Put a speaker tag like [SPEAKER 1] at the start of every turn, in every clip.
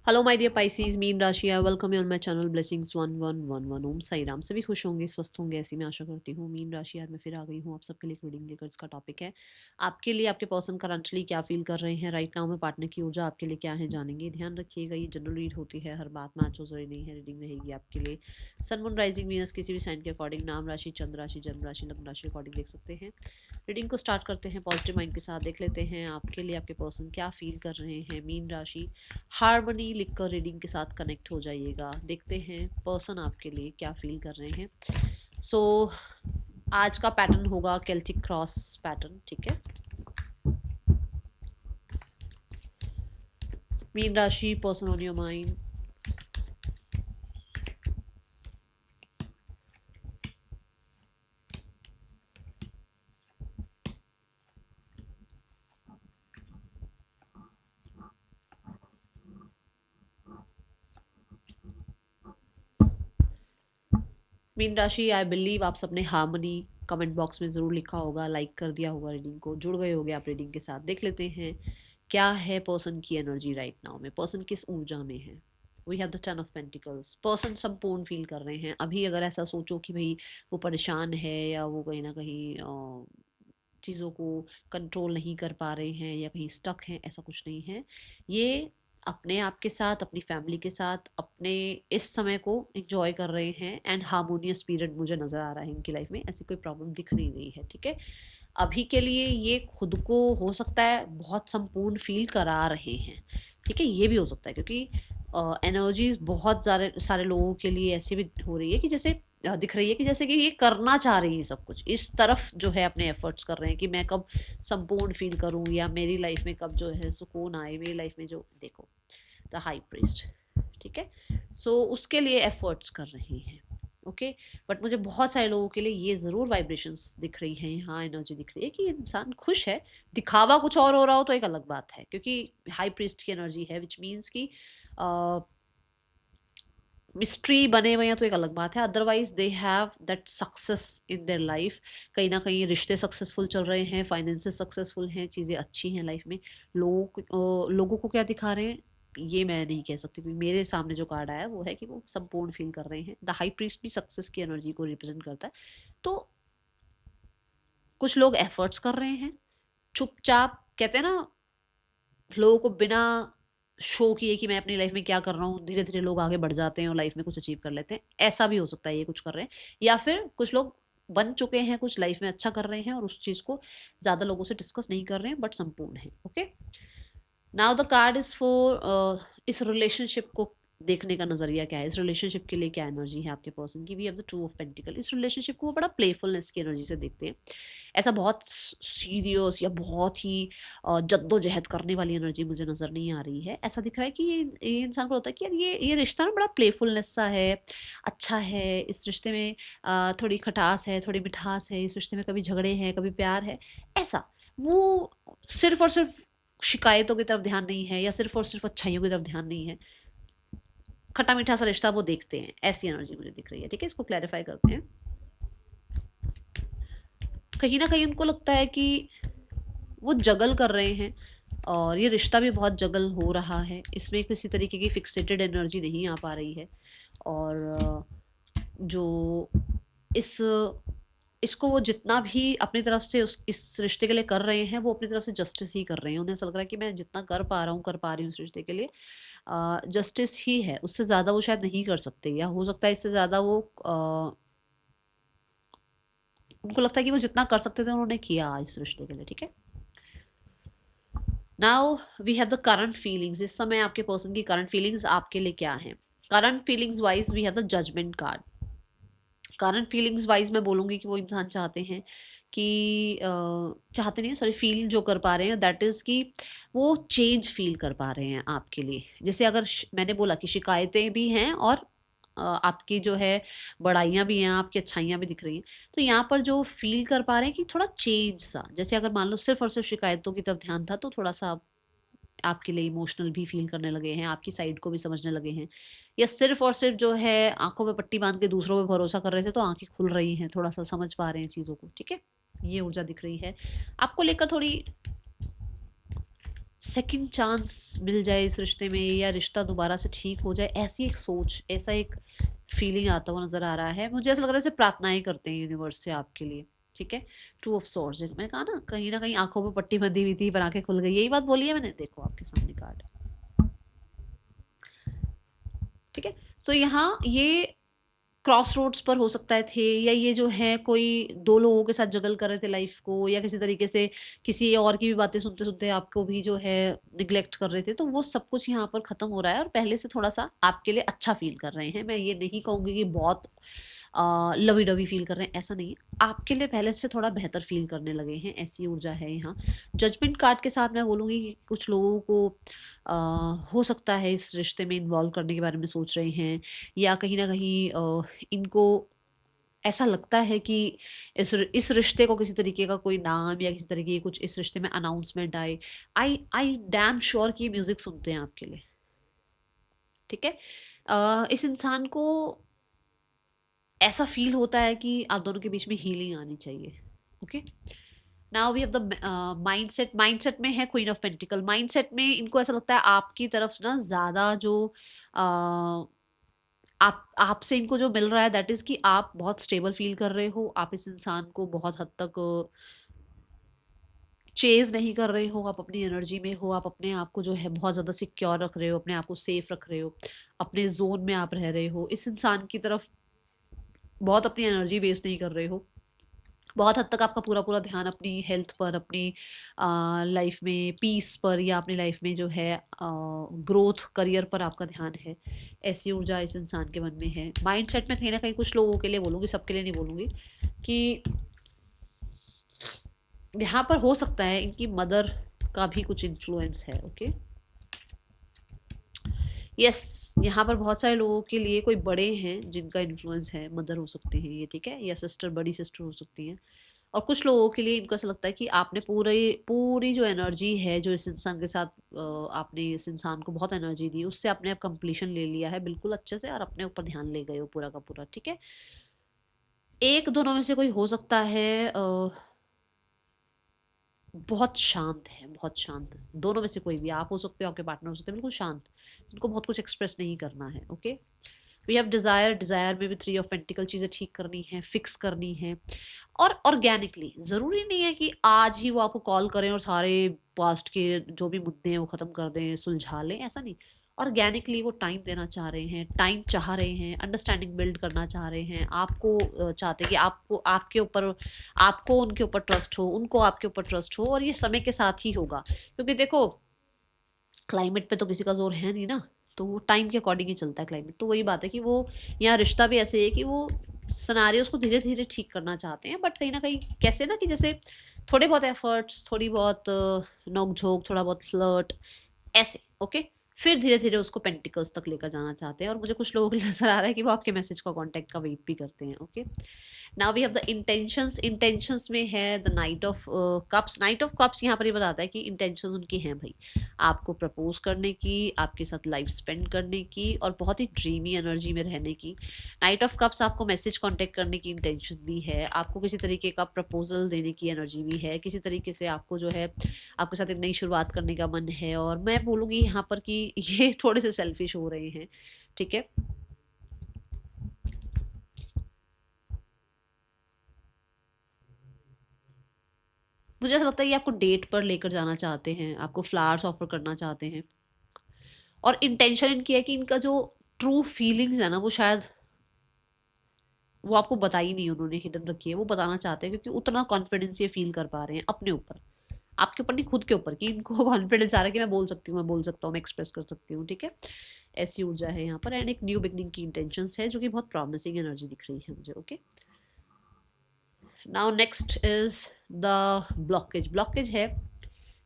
[SPEAKER 1] Hello my dear Pisces, मीन राशि। I welcome you on my channel blessings 1111। Om Sai Ram. सभी खुश होंगे, स्वस्थ होंगे, ऐसी मैं आशा करती हूँ। मीन राशि, आज मैं फिर आ गई हूँ आप सबके लिए रीडिंग लेकर। इसका टॉपिक है आपके लिए आपके पर्सन करंटली क्या फील कर रहे हैं राइट नाउ में। पार्टनर की ऊर्जा आपके लिए क्या है जानेंगे। ध्यान रखिएगा, ये जनरल रीड होती है, हर बात मैच हो जरूरी नहीं है। रीडिंग रहेगी आपके लिए सन मून राइजिंग वीनस किसी भी साइन के अकॉर्डिंग, नाम राशि, चंद्र राशि, जन्म राशि, लग्न राशि अकॉर्डिंग देख सकते हैं। रीडिंग को स्टार्ट करते हैं पॉजिटिव माइंड के साथ। देख लेते हैं आपके लिए आपके पर्सन क्या फील कर रहे हैं। मीन राशि, हार्मनी लिखकर रीडिंग के साथ कनेक्ट हो जाइएगा। देखते हैं पर्सन आपके लिए क्या फील कर रहे हैं। आज का पैटर्न होगा केल्टिक क्रॉस पैटर्न, ठीक है। मीन राशि, person on your mind. Mean राशि, आई बिलीव आप सबने हार्मनी कमेंट बॉक्स में ज़रूर लिखा होगा, लाइक कर दिया होगा, रीडिंग को जुड़ गए होंगे आप रीडिंग के साथ। देख लेते हैं क्या है पर्सन की एनर्जी राइट नाउ में। पर्सन किस ऊर्जा में है। We have the 10 of pentacles. Person संपूर्ण फील कर रहे हैं अभी। अगर ऐसा सोचो कि भाई वो परेशान है या वो कहीं ना कहीं चीज़ों को कंट्रोल नहीं कर पा रहे हैं या कहीं स्टक हैं, ऐसा कुछ नहीं है। ये अपने आप के साथ, अपनी फैमिली के साथ, अपने इस समय को एंजॉय कर रहे हैं एंड हार्मोनियस पीरियड मुझे नज़र आ रहा है इनकी लाइफ में। ऐसी कोई प्रॉब्लम दिख नहीं रही है, ठीक है। अभी के लिए ये खुद को हो सकता है बहुत संपूर्ण फील करा रहे हैं, ठीक है। ये भी हो सकता है क्योंकि एनर्जीज बहुत सारे सारे लोगों के लिए ऐसी भी हो रही है कि जैसे दिख रही है कि जैसे कि ये करना चाह रही है सब कुछ, इस तरफ जो है अपने एफर्ट्स कर रहे हैं कि मैं कब संपूर्ण फील करूं या मेरी लाइफ में कब जो है सुकून आए। मेरी लाइफ में जो देखो द हाई प्रीस्ट, ठीक है। उसके लिए एफर्ट्स कर रही हैं, ओके। बट मुझे बहुत सारे लोगों के लिए ये ज़रूर वाइब्रेशंस दिख रही हैं, यहाँ एनर्जी दिख रही है कि इंसान खुश है। दिखावा कुछ और हो रहा हो तो एक अलग बात है, क्योंकि हाई प्रीस्ट की एनर्जी है, विच मीन्स की मिस्ट्री बने हुए हैं तो एक अलग बात है। Otherwise they have that success in their life. कहीं ना कहीं रिश्ते सक्सेसफुल चल रहे हैं, फाइनेंसेस सक्सेसफुल हैं, चीज़ें अच्छी हैं लाइफ में। लोगों को क्या दिखा रहे हैं ये मैं नहीं कह सकती। मेरे सामने जो कार्ड आया वो है कि वो संपूर्ण फील कर रहे हैं। द हाई प्रीस्ट भी सक्सेस की एनर्जी को रिप्रेजेंट करता है। तो कुछ लोग एफर्ट्स कर रहे हैं चुपचाप, कहते हैं ना, लोगों को बिना शो किए कि मैं अपनी लाइफ में क्या कर रहा हूँ, धीरे धीरे लोग आगे बढ़ जाते हैं और लाइफ में कुछ अचीव कर लेते हैं। ऐसा भी हो सकता है ये कुछ कर रहे हैं, या फिर कुछ लोग बन चुके हैं, कुछ लाइफ में अच्छा कर रहे हैं और उस चीज़ को ज़्यादा लोगों से डिस्कस नहीं कर रहे हैं, बट संपूर्ण है, okay. Now the card is for इस रिलेशनशिप को देखने का नजरिया क्या है। इस रिलेशनशिप के लिए क्या एनर्जी है आपके पर्सन की। We have the 2 of pentacle. इस रिलेशनशिप को वो बड़ा प्लेफुलनेस की एनर्जी से देखते हैं। ऐसा बहुत सीरियस या बहुत ही जद्दोजहद करने वाली एनर्जी मुझे नज़र नहीं आ रही है। ऐसा दिख रहा है कि ये इंसान को होता है कि यार ये रिश्ता ना बड़ा प्लेफुलनेस सा है, अच्छा है। इस रिश्ते में थोड़ी खटास है, थोड़ी मिठास है। इस रिश्ते में कभी झगड़े हैं, कभी प्यार है। ऐसा वो सिर्फ और सिर्फ शिकायतों की तरफ ध्यान नहीं है या सिर्फ और सिर्फ अच्छाइयों की तरफ ध्यान नहीं है। खट्टा मीठा सा रिश्ता वो देखते हैं, ऐसी एनर्जी मुझे दिख रही है, ठीक है। इसको क्लैरिफाई करते हैं। कहीं ना कहीं उनको लगता है कि वो जगल कर रहे हैं और ये रिश्ता भी बहुत जगल हो रहा है। इसमें किसी तरीके की फिक्सेटेड एनर्जी नहीं आ पा रही है। और जो इस इसको वो जितना भी अपनी तरफ से इस रिश्ते के लिए कर रहे हैं, वो अपनी तरफ से जस्टिस ही कर रहे हैं। उन्हें ऐसा लग रहा है कि मैं जितना कर पा रहा हूँ, कर पा रही हूँ इस रिश्ते के लिए, जस्टिस ही है। उससे ज़्यादा वो शायद नहीं कर सकते, या हो सकता है इससे ज़्यादा वो उनको लगता है कि वो जितना कर सकते थे उन्होंने किया इस रिश्ते के लिए, ठीक है। Now we have the current feelings. इस समय आपके पर्सन की करंट फीलिंग्स आपके लिए क्या है। Current feelings wise we have the judgement card. Current feelings wise मैं बोलूँगी कि वो इंसान चाहते हैं कि चाहते नहीं, सॉरी, फील जो कर पा रहे हैं दैट इज़ कि वो चेंज फील कर पा रहे हैं आपके लिए। जैसे अगर मैंने बोला कि शिकायतें भी हैं और आपकी जो है बड़ाइयाँ भी हैं, आपकी अच्छाइयाँ भी दिख रही हैं। तो यहाँ पर जो फील कर पा रहे हैं कि थोड़ा चेंज सा, जैसे अगर मान लो सिर्फ और सिर्फ शिकायतों की तरफ ध्यान था, तो थोड़ा सा आपके लिए इमोशनल भी फील करने लगे हैं, आपकी साइड को भी समझने लगे हैं। या सिर्फ और सिर्फ जो है आंखों में पट्टी बांध के दूसरों पे भरोसा कर रहे थे, तो आंखें खुल रही हैं, थोड़ा सा समझ पा रहे हैं चीज़ों को, ठीक है। ये ऊर्जा दिख रही है आपको लेकर। थोड़ी सेकंड चांस मिल जाए इस रिश्ते में, या रिश्ता दोबारा से ठीक हो जाए, ऐसी एक सोच, ऐसा एक फीलिंग आता हुआ नज़र आ रहा है। मुझे ऐसा लग रहा है जैसे प्रार्थनाएं करते हैं यूनिवर्स से आपके लिए, ठीक है। टू ऑफ सॉर्ड्स, मैंने कहा ना कहीं आंखों पे पट्टी बंधी हुई थी पर आंखें खुल गई, यही बात बोली है मैंने। देखो आपके सामने कार्ड, ठीक है। तो यहाँ ये क्रॉस रोड्स पर हो सकता है थे, या ये जो है कोई दो लोगों के साथ जगल कर रहे थे लाइफ को, या किसी तरीके से किसी और की भी बातें सुनते सुनते आपको भी जो है निग्लेक्ट कर रहे थे। तो वो सब कुछ यहाँ पर खत्म हो रहा है और पहले से थोड़ा सा आपके लिए अच्छा फील कर रहे हैं। मैं ये नहीं कहूँगी कि बहुत लवी डवी फील कर रहे हैं, ऐसा नहीं है। आपके लिए पहले से थोड़ा बेहतर फील करने लगे हैं, ऐसी ऊर्जा है यहाँ। जजमेंट कार्ड के साथ मैं बोलूँगी कि कुछ लोगों को हो सकता है इस रिश्ते में इन्वॉल्व करने के बारे में सोच रहे हैं, या कहीं ना कहीं इनको ऐसा लगता है कि इस रिश्ते को किसी तरीके का कोई नाम या किसी तरीके की कुछ इस रिश्ते में अनाउंसमेंट आए। आई डैम श्योर कि म्यूजिक सुनते हैं आपके लिए, ठीक है। इस इंसान को ऐसा फील होता है कि आप दोनों के बीच में हीलिंग आनी चाहिए, okay. Now we have the mindset. Mindset में है क्वीन ऑफ पेंटिकल। माइंडसेट में इनको ऐसा लगता है आपकी तरफ से ना ज़्यादा जो आप आपसे इनको जो मिल रहा है दैट इज़ कि आप बहुत स्टेबल फील कर रहे हो, आप इस इंसान को बहुत हद तक चेज़ नहीं कर रहे हो, आप अपनी एनर्जी में हो, आप अपने आप को जो है बहुत ज़्यादा सिक्योर रख रहे हो, अपने आप को सेफ रख रहे हो, अपने जोन में आप रह रहे हो। इस इंसान की तरफ बहुत अपनी एनर्जी वेस्ट नहीं कर रहे हो। बहुत हद तक आपका पूरा पूरा ध्यान अपनी हेल्थ पर, अपनी लाइफ में पीस पर, या अपनी लाइफ में जो है ग्रोथ करियर पर आपका ध्यान है। ऐसी ऊर्जा इस इंसान के मन में है। माइंड सेट में कहीं ना कहीं कुछ लोगों के लिए बोलूँगी, सबके लिए नहीं बोलूँगी, कि यहाँ पर हो सकता है इनकी मदर का भी कुछ इन्फ्लुएंस है, ओके। यस, यहाँ पर बहुत सारे लोगों के लिए कोई बड़े हैं जिनका इन्फ्लुएंस है, मदर हो सकते हैं ये, ठीक है, या सिस्टर, बड़ी सिस्टर हो सकती हैं। और कुछ लोगों के लिए इनको ऐसा लगता है कि आपने पूरी जो एनर्जी है जो इस इंसान के साथ आपने इस इंसान को बहुत एनर्जी दी, उससे आपने अब कंप्लीशन ले लिया है बिल्कुल अच्छे से, और अपने ऊपर ध्यान ले गए हो पूरा का पूरा, ठीक है। एक दोनों में से कोई हो सकता है बहुत शांत है, बहुत शांत। दोनों में से कोई भी, आप हो सकते हो, आपके पार्टनर हो सकते हैं, बिल्कुल शांत, जिनको बहुत कुछ एक्सप्रेस नहीं करना है, okay. We have desire. Desire में भी थ्री ऑफ पेंटिकल, चीज़ें ठीक करनी है, फिक्स करनी है, और ऑर्गेनिकली। ज़रूरी नहीं है कि आज ही वो आपको कॉल करें और सारे पास्ट के जो भी मुद्दे हैं वो ख़त्म कर दें, सुलझा लें, ऐसा नहीं। ऑर्गेनिकली वो टाइम देना चाह रहे हैं, टाइम चाह रहे हैं, अंडरस्टैंडिंग बिल्ड करना चाह रहे हैं, आपको चाहते हैं कि आपको आपके ऊपर, आपको उनके ऊपर ट्रस्ट हो, उनको आपके ऊपर ट्रस्ट हो, और ये समय के साथ ही होगा। क्योंकि देखो, क्लाइमेट पे तो किसी का जोर है नहीं ना, तो वो टाइम के अकॉर्डिंग ही चलता है क्लाइमेट। तो वही बात है कि वो यहाँ रिश्ता भी ऐसे है कि वो सिनेरियोस को धीरे धीरे ठीक करना चाहते हैं, बट कहीं ना कहीं कैसे ना, कि जैसे थोड़े बहुत एफर्ट्स, थोड़ी बहुत नोक झोंक, थोड़ा बहुत फ्लर्ट, ऐसे, ओके। फिर धीरे धीरे उसको पेंटिकल्स तक लेकर जाना चाहते हैं, और मुझे कुछ लोगों को नजर आ रहा है कि वो आपके मैसेज का कॉन्टैक्ट का वेट भी करते हैं, okay. Now we have the intentions. Intentions में है the knight of cups. Knight of cups यहाँ पर ये बताता है कि इंटेंशंस उनकी हैं भाई, आपको प्रपोज करने की, आपके साथ लाइफ स्पेंड करने की, और बहुत ही ड्रीमी एनर्जी में रहने की। नाइट ऑफ कप्स आपको मैसेज कांटेक्ट करने की इंटेंशन भी है, आपको किसी तरीके का प्रपोजल देने की एनर्जी भी है, किसी तरीके से आपको जो है आपके साथ एक नई शुरुआत करने का मन है। और मैं बोलूँगी यहाँ पर कि ये थोड़े से सेल्फिश हो रहे हैं, ठीक है। मुझे ऐसा लगता है कि आपको डेट पर लेकर जाना चाहते हैं, आपको फ्लावर्स ऑफर करना चाहते हैं, और इंटेंशन इनकी है कि इनका जो ट्रू फीलिंग्स है ना, वो शायद वो आपको बताई नहीं, उन्होंने हिडन रखी है, वो बताना चाहते हैं, क्योंकि उतना कॉन्फिडेंस ये फील कर पा रहे हैं अपने ऊपर, आपके ऊपर नहीं, खुद के ऊपर, कि इनको कॉन्फिडेंस आ रहा है कि मैं बोल सकती हूँ, मैं बोल सकता हूँ, मैं एक्सप्रेस कर सकती हूँ, ठीक है। ऐसी ऊर्जा है यहाँ पर, एंड एक न्यू बिगनिंग की इंटेंशंस है, जो कि बहुत प्रॉमिसिंग एनर्जी दिख रही है मुझे, okay. Now next is the blockage. Blockage है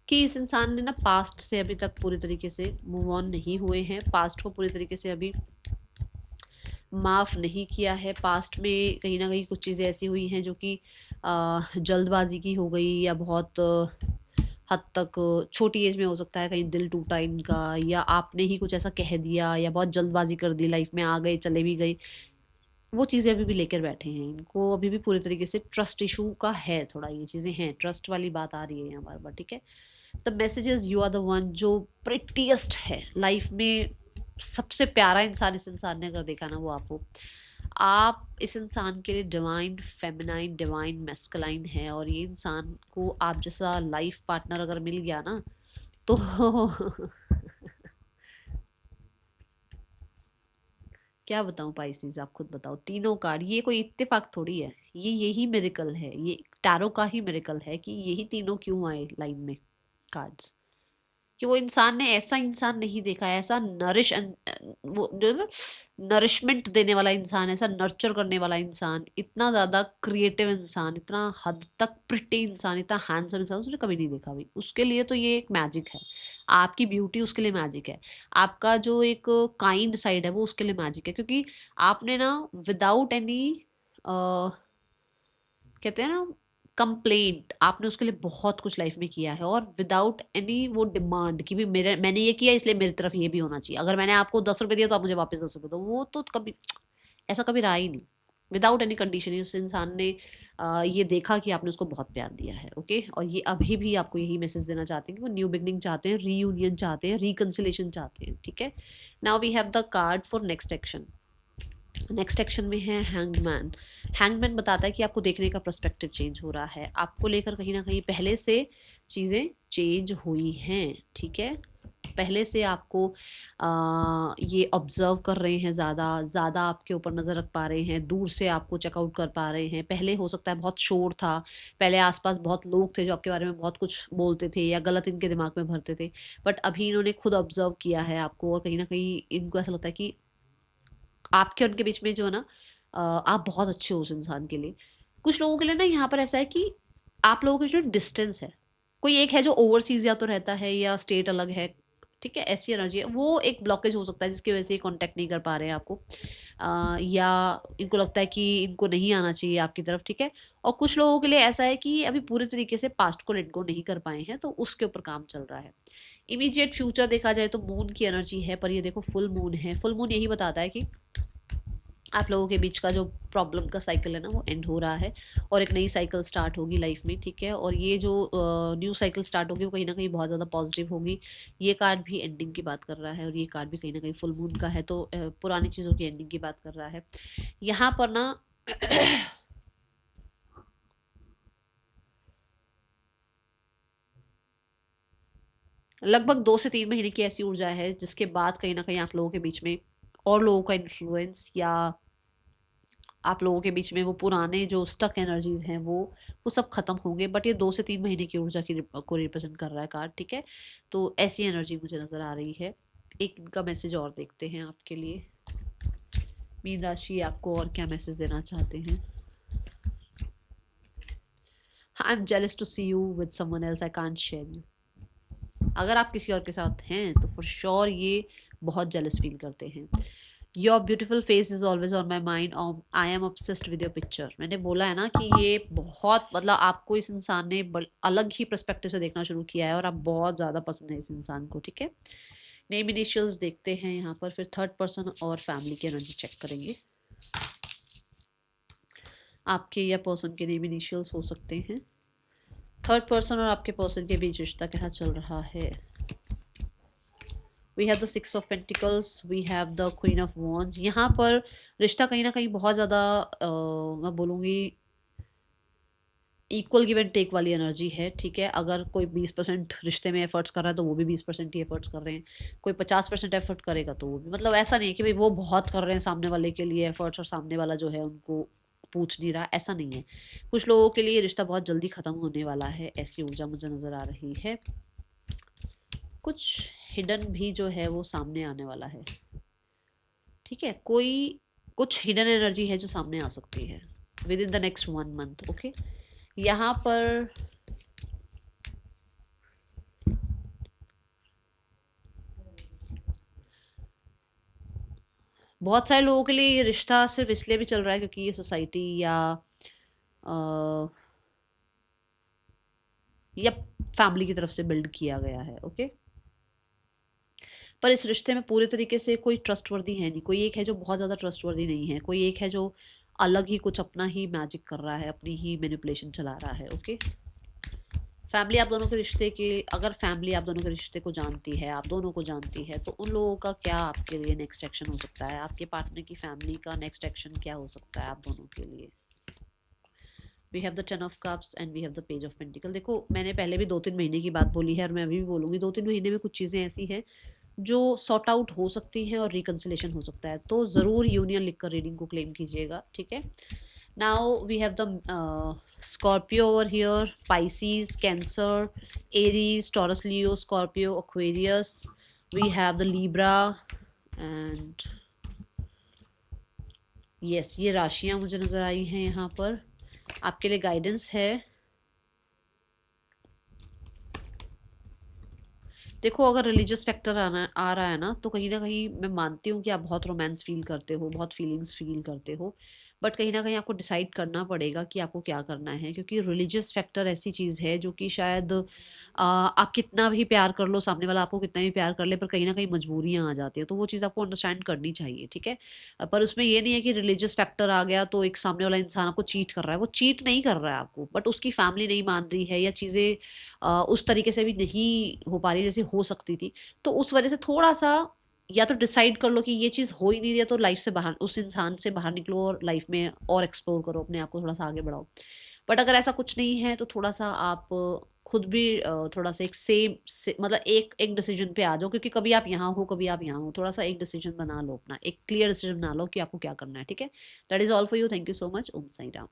[SPEAKER 1] कि इस इंसान ने ना पास्ट से अभी तक पूरी तरीके से मूव ऑन नहीं हुए हैं, पास्ट को पूरी तरीके से अभी माफ़ नहीं किया है। पास्ट में कहीं ना कहीं कुछ चीज़ें ऐसी हुई हैं जो कि जल्दबाजी की हो गई, या बहुत हद तक छोटी एज में हो सकता है, कहीं दिल टूटा इनका, या आपने ही कुछ ऐसा कह दिया, या बहुत जल्दबाजी कर दी, लाइफ में आ गए, चले भी गए, वो चीज़ें अभी भी लेकर बैठे हैं। इनको अभी भी पूरी तरीके से ट्रस्ट इशू का है, थोड़ा ये चीज़ें हैं, ट्रस्ट वाली बात आ रही है यहाँ बार बार, ठीक है। The message is you are the one जो प्रिटीएस्ट है लाइफ में, सबसे प्यारा इंसान इस इंसान ने अगर देखा ना वो आप हो। आप इस इंसान के लिए डिवाइन फेमिनाइन डिवाइन मैस्कुलाइन है, और ये इंसान को आप जैसा लाइफ पार्टनर अगर मिल गया ना तो क्या बताऊं पाइसेस, आप खुद बताओ। तीनों कार्ड, ये कोई इत्तेफाक थोड़ी है, ये यही मिरेकल है, ये टैरो का ही मिरेकल है कि यही तीनों क्यों आए लाइन में कार्ड्स। कि वो इंसान ने ऐसा इंसान नहीं देखा है, ऐसा वो जो ना नरिशमेंट देने वाला इंसान, ऐसा नर्चर करने वाला इंसान, इतना ज्यादा क्रिएटिव इंसान, इतना हद तक प्रिटी इंसान, इतना हैंडसम इंसान उसने कभी नहीं देखा भाई। उसके लिए तो ये एक मैजिक है, आपकी ब्यूटी उसके लिए मैजिक है, आपका जो एक काइंड साइड है वो उसके लिए मैजिक है। क्योंकि आपने ना विदाउट एनी कहते हैं ना कंप्लेंट, आपने उसके लिए बहुत कुछ लाइफ में किया है, और विदाउट एनी वो डिमांड कि भी मेरे मैंने ये किया इसलिए मेरी तरफ ये भी होना चाहिए, अगर मैंने आपको 10 रुपए दिया तो आप मुझे वापस 10 रुपए दो, वो तो कभी ऐसा कभी रहा ही नहीं। विदाउट एनी कंडीशन उस इंसान ने ये देखा कि आपने उसको बहुत प्यार दिया है। ओके, और ये अभी भी आपको यही मैसेज देना चाहते हैं कि वो न्यू बिगनिंग चाहते हैं, रीयूनियन चाहते हैं, रिकन्सिलेशन चाहते हैं। ठीक है, now we have the card for next action. Next action में है हैंगमैन। हैंगमैन बताता है कि आपको देखने का पर्सपेक्टिव चेंज हो रहा है, आपको लेकर कहीं ना कहीं पहले से चीज़ें चेंज हुई हैं। ठीक है, पहले से आपको ये ऑब्जर्व कर रहे हैं, ज़्यादा ज़्यादा आपके ऊपर नज़र रख पा रहे हैं, दूर से आपको चेकआउट कर पा रहे हैं। पहले हो सकता है बहुत शोर था, पहले आसपास बहुत लोग थे जो आपके बारे में बहुत कुछ बोलते थे या गलत इनके दिमाग में भरते थे, बट अभी इन्होंने खुद ऑब्जर्व किया है आपको, और कहीं ना कहीं इनको ऐसा लगता है कि आपके और उनके बीच में जो है ना आप बहुत अच्छे हो उस इंसान के लिए। कुछ लोगों के लिए ना यहाँ पर ऐसा है कि आप लोगों के बीच में डिस्टेंस है, कोई एक है जो ओवरसीज या तो रहता है या स्टेट अलग है। ठीक है, ऐसी एनर्जी है, वो एक ब्लॉकेज हो सकता है जिसकी वजह से ये कांटेक्ट नहीं कर पा रहे हैं आपको, या इनको लगता है कि इनको नहीं आना चाहिए आपकी तरफ। ठीक है, और कुछ लोगों के लिए ऐसा है कि अभी पूरे तरीके से पास्ट को लेट गो नहीं कर पाए हैं, तो उसके ऊपर काम चल रहा है। इमीडिएट फ्यूचर देखा जाए तो मून की एनर्जी है, पर ये देखो फुल मून है। फुल मून यही बताता है कि आप लोगों के बीच का जो प्रॉब्लम का साइकिल है ना वो एंड हो रहा है, और एक नई साइकिल स्टार्ट होगी लाइफ में। ठीक है, और ये जो न्यू साइकिल स्टार्ट होगी वो कहीं ना कहीं बहुत ज़्यादा पॉजिटिव होगी। ये कार्ड भी एंडिंग की बात कर रहा है, और ये कार्ड भी कहीं ना कहीं फुल मून का है, तो पुरानी चीज़ों की एंडिंग की बात कर रहा है यहाँ पर ना। लगभग 2 से 3 महीने की ऐसी ऊर्जा है जिसके बाद कहीं ना कहीं आप लोगों के बीच में और लोगों का इन्फ्लुएंस, या आप लोगों के बीच में वो पुराने जो स्टक एनर्जीज हैं वो सब खत्म होंगे। बट ये 2 से 3 महीने की ऊर्जा की को रिप्रेजेंट कर रहा है कार्ड। ठीक है, तो ऐसी एनर्जी मुझे नज़र आ रही है। एक इनका मैसेज और देखते हैं आपके लिए। मीन राशि आपको और क्या मैसेज देना चाहते हैं? I am jealous to see you with someone else, I can't share you. अगर आप किसी और के साथ हैं तो फॉर श्योर ये बहुत जेलस फील करते हैं। Your beautiful face is always on my mind, I am obsessed with your picture. मैंने बोला है ना कि ये बहुत, मतलब आपको इस इंसान ने अलग ही पर्सपेक्टिव से देखना शुरू किया है, और आप बहुत ज़्यादा पसंद है इस इंसान को। ठीक है, नेम इनिशियल्स देखते हैं यहाँ पर, फिर थर्ड पर्सन और फैमिली की एनर्जी चेक करेंगे। आपके या पर्सन के नेम इनिशियल्स हो सकते हैं। थर्ड पर्सन और आपके पर्सन के बीच रिश्ता कैसा चल रहा है? We have the 6 of pentacles, we have the queen of wands. यहाँ पर रिश्ता कहीं ना कहीं बहुत ज़्यादा मैं बोलूँगी इक्वल गिव एंड टेक वाली एनर्जी है। ठीक है, अगर कोई 20% रिश्ते में एफर्ट्स कर रहा है तो वो भी 20% ही एफर्ट्स कर रहे हैं, कोई 50% एफर्ट करेगा तो वो भी, मतलब ऐसा नहीं है कि भाई वो बहुत कर रहे हैं सामने वाले के लिए एफर्ट्स और सामने वाला जो है उनको पूछ नहीं रहा, ऐसा नहीं है। कुछ लोगों के लिए रिश्ता बहुत जल्दी ख़त्म होने वाला है, ऐसी ऊर्जा मुझे नज़र आ रही है। कुछ हिडन भी जो है वो सामने आने वाला है। ठीक है, कोई कुछ हिडन एनर्जी है जो सामने आ सकती है with in the next 1 month. Okay, यहाँ पर बहुत सारे लोगों के लिए ये रिश्ता सिर्फ इसलिए भी चल रहा है क्योंकि ये सोसाइटी या फैमिली की तरफ से बिल्ड किया गया है। ओके, पर इस रिश्ते में पूरे तरीके से कोई ट्रस्टवर्दी है नहीं। कोई एक है जो बहुत ज़्यादा ट्रस्टवर्दी नहीं है, कोई एक है जो अलग ही कुछ अपना ही मैजिक कर रहा है, अपनी ही मैनिपुलेशन चला रहा है। ओके, फैमिली आप दोनों के रिश्ते के, अगर फैमिली आप दोनों के रिश्ते को जानती है, आप दोनों को जानती है, तो उन लोगों का क्या आपके लिए नेक्स्ट एक्शन हो सकता है, आपके पार्टनर की फैमिली का नेक्स्ट एक्शन क्या हो सकता है आप दोनों के लिए। We have the 10 of cups and we have the page of pentacle. देखो मैंने पहले भी 2-3 महीने की बात बोली है और मैं अभी भी बोलूँगी, 2-3 महीने में कुछ चीज़ें ऐसी हैं जो सॉर्ट आउट हो सकती हैं और रिकन्सिलेशन हो सकता है, तो ज़रूर यूनियन लिखकर रीडिंग को क्लेम कीजिएगा, ठीक है। Now we have the Scorpio over here, Pisces, Cancer, Aries, Taurus, Leo, Scorpio, Aquarius, we have the Libra and yes, ये राशियाँ मुझे नज़र आई हैं यहाँ पर। आपके लिए गाइडेंस है। देखो अगर रिलीजियस फैक्टर आना आ रहा है ना, तो कहीं ना कहीं मैं मानती हूँ कि आप बहुत रोमांस फील करते हो, बहुत फीलिंग्स फील करते हो, बट कहीं ना कहीं आपको डिसाइड करना पड़ेगा कि आपको क्या करना है, क्योंकि रिलीजियस फैक्टर ऐसी चीज़ है जो कि शायद आप कितना भी प्यार कर लो, सामने वाला आपको कितना भी प्यार कर ले, पर कहीं ना कहीं मजबूरियाँ आ जाती है, तो वो चीज़ आपको अंडरस्टैंड करनी चाहिए, ठीक है। पर उसमें ये नहीं है कि रिलीजियस फैक्टर आ गया तो एक सामने वाला इंसान आपको चीट कर रहा है, वो चीट नहीं कर रहा है आपको, बट उसकी फैमिली नहीं मान रही है या चीज़ें उस तरीके से भी नहीं हो पा रही जैसे हो सकती थी, तो उस वजह से थोड़ा सा या तो डिसाइड कर लो कि ये चीज़ हो ही नहीं रही है, तो लाइफ से बाहर, उस इंसान से बाहर निकलो और लाइफ में और एक्सप्लोर करो, अपने आप को थोड़ा सा आगे बढ़ाओ। बट अगर ऐसा कुछ नहीं है तो थोड़ा सा आप खुद भी थोड़ा सा एक सेम से, मतलब एक एक डिसीजन पे आ जाओ, क्योंकि कभी आप यहाँ हो कभी आप यहाँ हो, थोड़ा सा एक डिसीजन बना लो, अपना एक क्लियर डिसीजन बना लो कि आपको क्या करना है, ठीक है। That is all for you, thank you so much, Om Sai Ram.